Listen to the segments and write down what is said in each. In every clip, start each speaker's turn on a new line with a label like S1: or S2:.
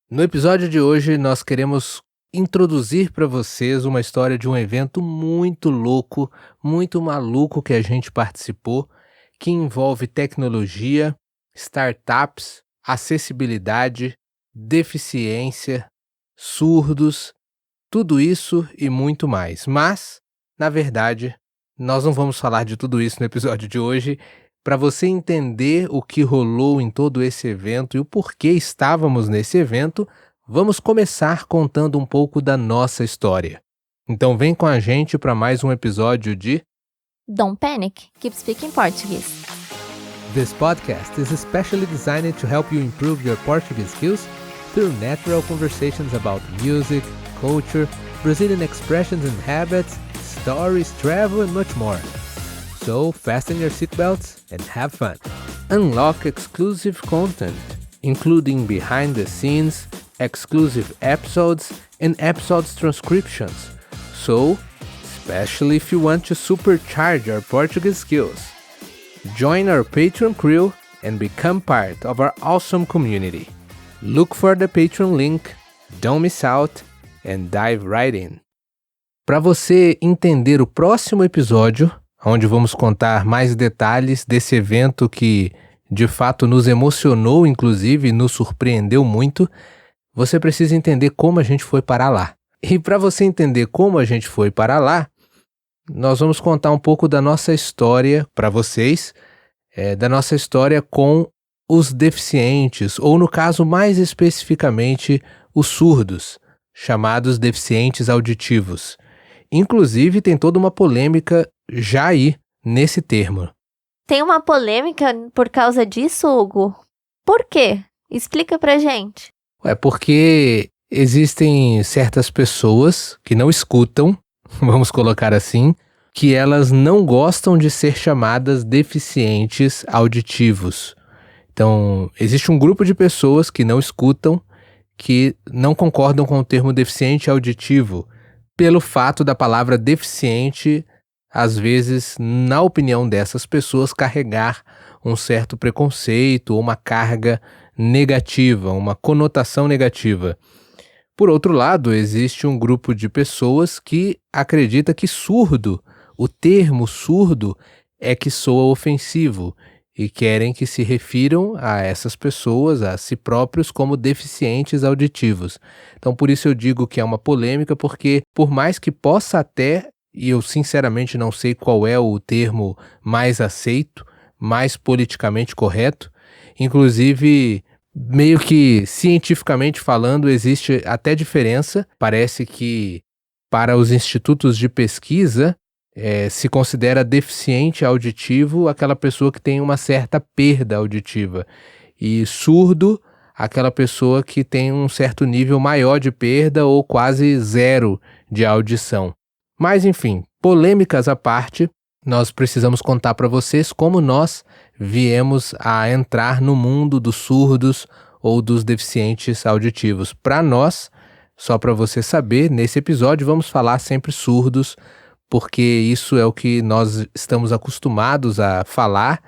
S1: No episódio de hoje, nós queremos introduzir para vocês uma história de um evento muito louco, muito maluco que a gente participou, que envolve tecnologia, startups, acessibilidade, deficiência, surdos, tudo isso e muito mais. Mas, na verdade, nós não vamos falar de tudo isso no episódio de hoje. Para você entender o que rolou em todo esse evento e o porquê estávamos nesse evento, vamos começar contando um pouco da nossa história. Então vem com a gente para mais um episódio de
S2: Don't panic, keep speaking Portuguese.
S1: This podcast is especially designed to help you improve your Portuguese skills through natural conversations about music, culture, Brazilian expressions and habits, stories, travel and much more. So fasten your seatbelts and have fun. Unlock exclusive content, including behind the scenes, exclusive episodes, and episodes transcriptions. So, especially if you want to supercharge your Portuguese skills. Join our Patreon crew and become part of our awesome community. Look for the Patreon link, don't miss out, and dive right in. Para você entender o próximo episódio, onde vamos contar mais detalhes desse evento que, de fato, nos emocionou, inclusive, e nos surpreendeu muito, você precisa entender como a gente foi parar lá. E para você entender como a gente foi parar lá, nós vamos contar um pouco da nossa história para vocês, da nossa história com os deficientes, ou no caso mais especificamente, os surdos, chamados deficientes auditivos. Inclusive, tem toda uma polêmica já aí nesse termo.
S2: Tem uma polêmica por causa disso, Hugo? Por quê? Explica pra gente.
S1: É porque existem certas pessoas que não escutam, vamos colocar assim, que elas não gostam de ser chamadas deficientes auditivos. Então, existe um grupo de pessoas que não escutam, que não concordam com o termo deficiente auditivo, pelo fato da palavra deficiente, às vezes, na opinião dessas pessoas, carregar um certo preconceito ou uma carga negativa, uma conotação negativa. Por outro lado, existe um grupo de pessoas que acredita que surdo, o termo surdo, é que soa ofensivo e querem que se refiram a essas pessoas, a si próprios, como deficientes auditivos. Então, por isso eu digo que é uma polêmica, porque por mais que possa até, e eu sinceramente não sei qual é o termo mais aceito, mais politicamente correto, inclusive, meio que cientificamente falando, existe até diferença. Parece que para os institutos de pesquisa, se considera deficiente auditivo aquela pessoa que tem uma certa perda auditiva. E surdo, aquela pessoa que tem um certo nível maior de perda ou quase zero de audição. Mas, enfim, polêmicas à parte, nós precisamos contar para vocês como nós viemos a entrar no mundo dos surdos ou dos deficientes auditivos. Para nós, só para você saber, nesse episódio vamos falar sempre surdos, porque isso é o que nós estamos acostumados a falar,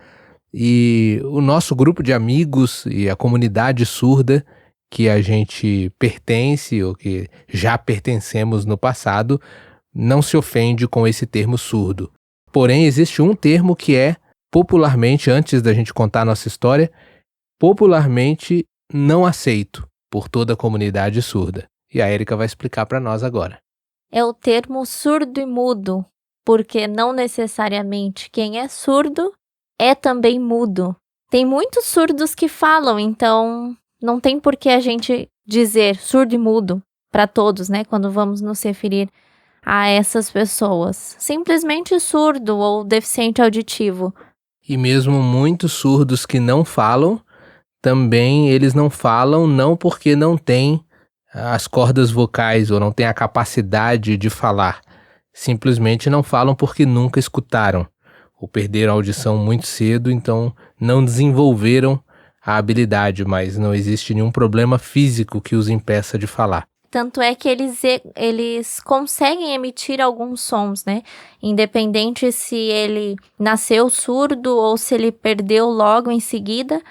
S1: e o nosso grupo de amigos e a comunidade surda que a gente pertence ou que já pertencemos no passado, não se ofende com esse termo surdo. Porém, existe um termo que é popularmente, antes da gente contar a nossa história, popularmente não aceito por toda a comunidade surda. E a Erika vai explicar para nós agora.
S2: É o termo surdo e mudo, porque não necessariamente quem é surdo é também mudo. Tem muitos surdos que falam, então não tem por que a gente dizer surdo e mudo para todos, né? Quando vamos nos referir a essas pessoas. Simplesmente surdo ou deficiente auditivo.
S1: E mesmo muitos surdos que não falam, também eles não falam não porque não têm as cordas vocais ou não têm a capacidade de falar. Simplesmente não falam porque nunca escutaram ou perderam a audição muito cedo, então não desenvolveram a habilidade, mas não existe nenhum problema físico que os impeça de falar.
S2: Tanto é que eles conseguem emitir alguns sons, né? Independente se ele nasceu surdo ou se ele perdeu logo em seguida,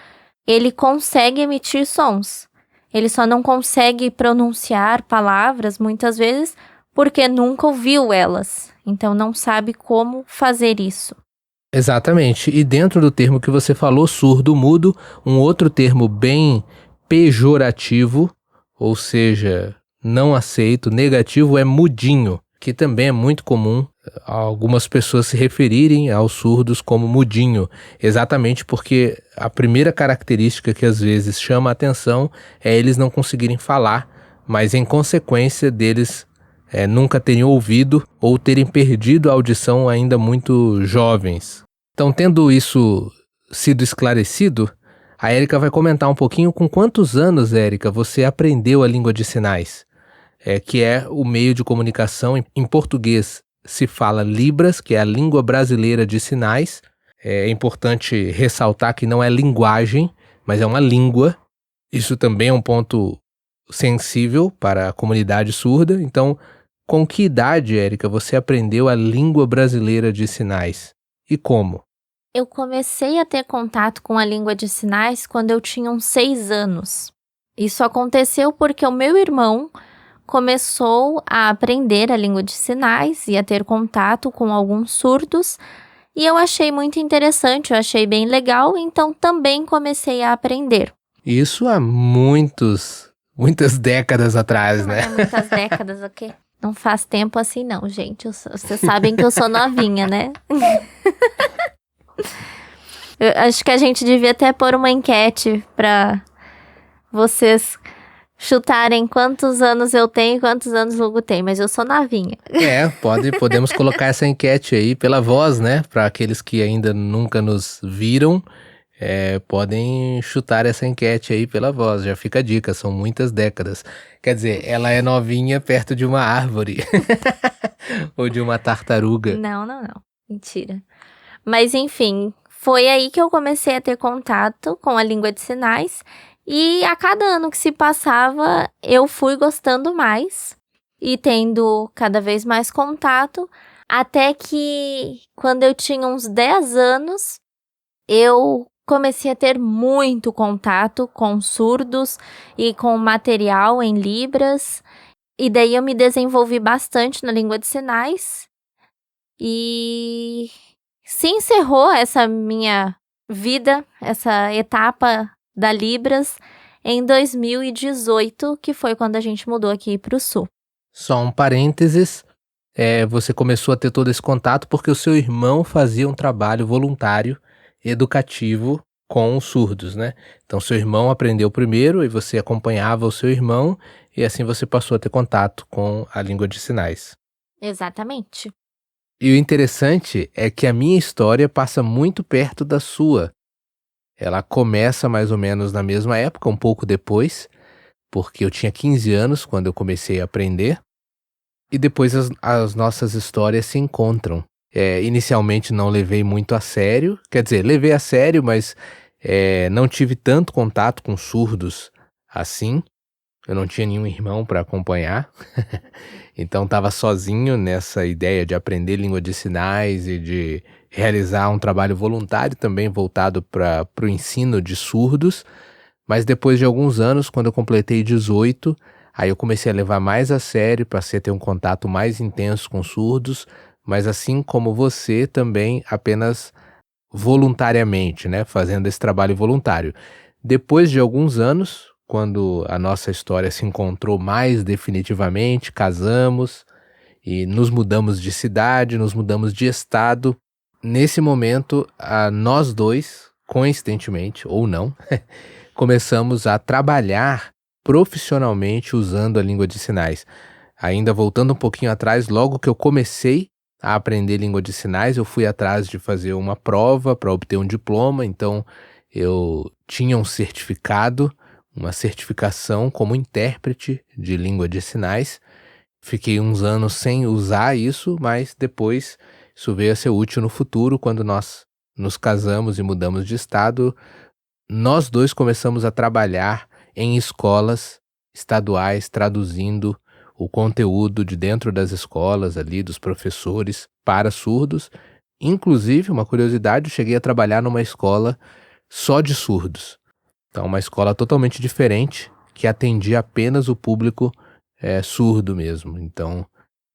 S2: ele consegue emitir sons. Ele só não consegue pronunciar palavras, muitas vezes, porque nunca ouviu elas. Então, não sabe como fazer isso.
S1: Exatamente. E dentro do termo que você falou, surdo-mudo, um outro termo bem pejorativo, ou seja, não aceito, negativo, é mudinho, que também é muito comum algumas pessoas se referirem aos surdos como mudinho, exatamente porque a primeira característica que às vezes chama a atenção é eles não conseguirem falar, mas em consequência deles nunca terem ouvido ou terem perdido a audição ainda muito jovens. Então, tendo isso sido esclarecido, a Érica vai comentar um pouquinho com quantos anos, Érica, você aprendeu a língua de sinais, que é o meio de comunicação. Em português se fala Libras, que é a língua brasileira de sinais. É importante ressaltar que não é linguagem, mas é uma língua. Isso também é um ponto sensível para a comunidade surda. Então, com que idade, Érica, você aprendeu a língua brasileira de sinais? E como?
S2: Eu comecei a ter contato com a língua de sinais quando eu tinha uns 6 anos. Isso aconteceu porque o meu irmão começou a aprender a língua de sinais e a ter contato com alguns surdos, e eu achei muito interessante, eu achei bem legal, então também comecei a aprender.
S1: Isso há muitas décadas atrás, né?
S2: Não é muitas décadas, o quê? Não faz tempo assim não, gente. Vocês sabem que eu sou novinha, né? Eu acho que a gente devia até pôr uma enquete pra vocês chutarem quantos anos eu tenho e quantos anos o Hugo tem, mas eu sou novinha.
S1: Podemos colocar essa enquete aí pela voz, né? Para aqueles que ainda nunca nos viram, podem chutar essa enquete aí pela voz. Já fica a dica, são muitas décadas. Quer dizer, ela é novinha perto de uma árvore ou de uma tartaruga.
S2: Não. Mentira. Mas enfim, foi aí que eu comecei a ter contato com a língua de sinais. E a cada ano que se passava, eu fui gostando mais e tendo cada vez mais contato, até que quando eu tinha uns 10 anos, eu comecei a ter muito contato com surdos e com material em Libras, e daí eu me desenvolvi bastante na língua de sinais, e se encerrou essa minha vida, essa etapa da Libras em 2018, que foi quando a gente mudou aqui para o Sul.
S1: Só um parênteses, você começou a ter todo esse contato porque o seu irmão fazia um trabalho voluntário, educativo com os surdos, né? Então seu irmão aprendeu primeiro e você acompanhava o seu irmão e assim você passou a ter contato com a língua de sinais.
S2: Exatamente.
S1: E o interessante é que a minha história passa muito perto da sua. Ela começa mais ou menos na mesma época, um pouco depois, porque eu tinha 15 anos quando eu comecei a aprender, e depois as nossas histórias se encontram. Inicialmente não levei muito a sério, quer dizer, levei a sério, mas não tive tanto contato com surdos assim. Eu não tinha nenhum irmão para acompanhar, então estava sozinho nessa ideia de aprender língua de sinais e de realizar um trabalho voluntário também voltado para o ensino de surdos. Mas depois de alguns anos, quando eu completei 18, aí eu comecei a levar mais a sério, passei a ter um contato mais intenso com surdos, mas assim como você também apenas voluntariamente, né, fazendo esse trabalho voluntário. Depois de alguns anos, quando a nossa história se encontrou mais definitivamente, casamos e nos mudamos de cidade, nos mudamos de estado. Nesse momento, nós dois, coincidentemente ou não, começamos a trabalhar profissionalmente usando a língua de sinais. Ainda voltando um pouquinho atrás, logo que eu comecei a aprender língua de sinais, eu fui atrás de fazer uma prova para obter um diploma, então eu tinha um certificado, uma certificação como intérprete de língua de sinais. Fiquei uns anos sem usar isso, mas depois isso veio a ser útil no futuro. Quando nós nos casamos e mudamos de estado, nós dois começamos a trabalhar em escolas estaduais, traduzindo o conteúdo de dentro das escolas ali, dos professores, para surdos. Inclusive, uma curiosidade, eu cheguei a trabalhar numa escola só de surdos. Então, uma escola totalmente diferente, que atendia apenas o público surdo mesmo. Então,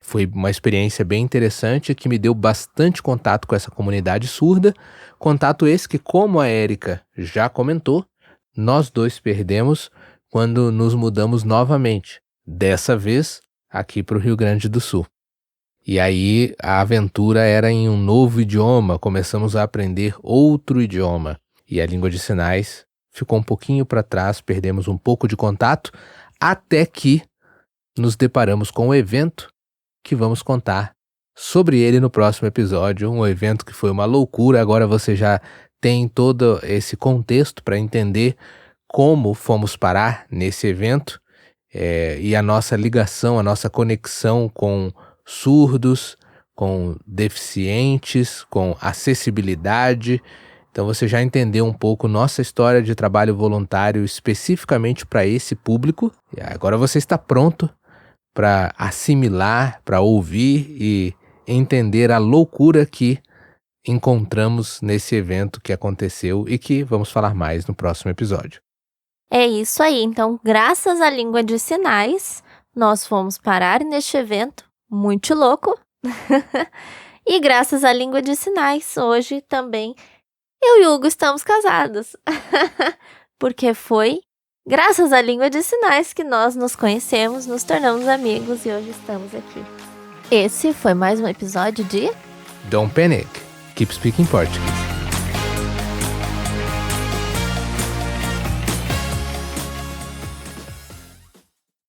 S1: foi uma experiência bem interessante que me deu bastante contato com essa comunidade surda. Contato esse que, como a Érica já comentou, nós dois perdemos quando nos mudamos novamente. Dessa vez, aqui para o Rio Grande do Sul. E aí, a aventura era em um novo idioma. Começamos a aprender outro idioma. E a língua de sinais ficou um pouquinho para trás, perdemos um pouco de contato, até que nos deparamos com um evento que vamos contar sobre ele no próximo episódio. Um evento que foi uma loucura. Agora você já tem todo esse contexto para entender como fomos parar nesse evento e a nossa ligação, a nossa conexão com surdos, com deficientes, com acessibilidade. Então você já entendeu um pouco nossa história de trabalho voluntário especificamente para esse público. E agora você está pronto para assimilar, para ouvir e entender a loucura que encontramos nesse evento que aconteceu e que vamos falar mais no próximo episódio.
S2: É isso aí. Então, graças à língua de sinais, nós fomos parar neste evento muito louco. E graças à língua de sinais, hoje também eu e o Hugo estamos casados. Porque foi graças à língua de sinais que nós nos conhecemos, nos tornamos amigos e hoje estamos aqui. Esse foi mais um episódio de
S1: Don't Panic, Keep Speaking Portuguese.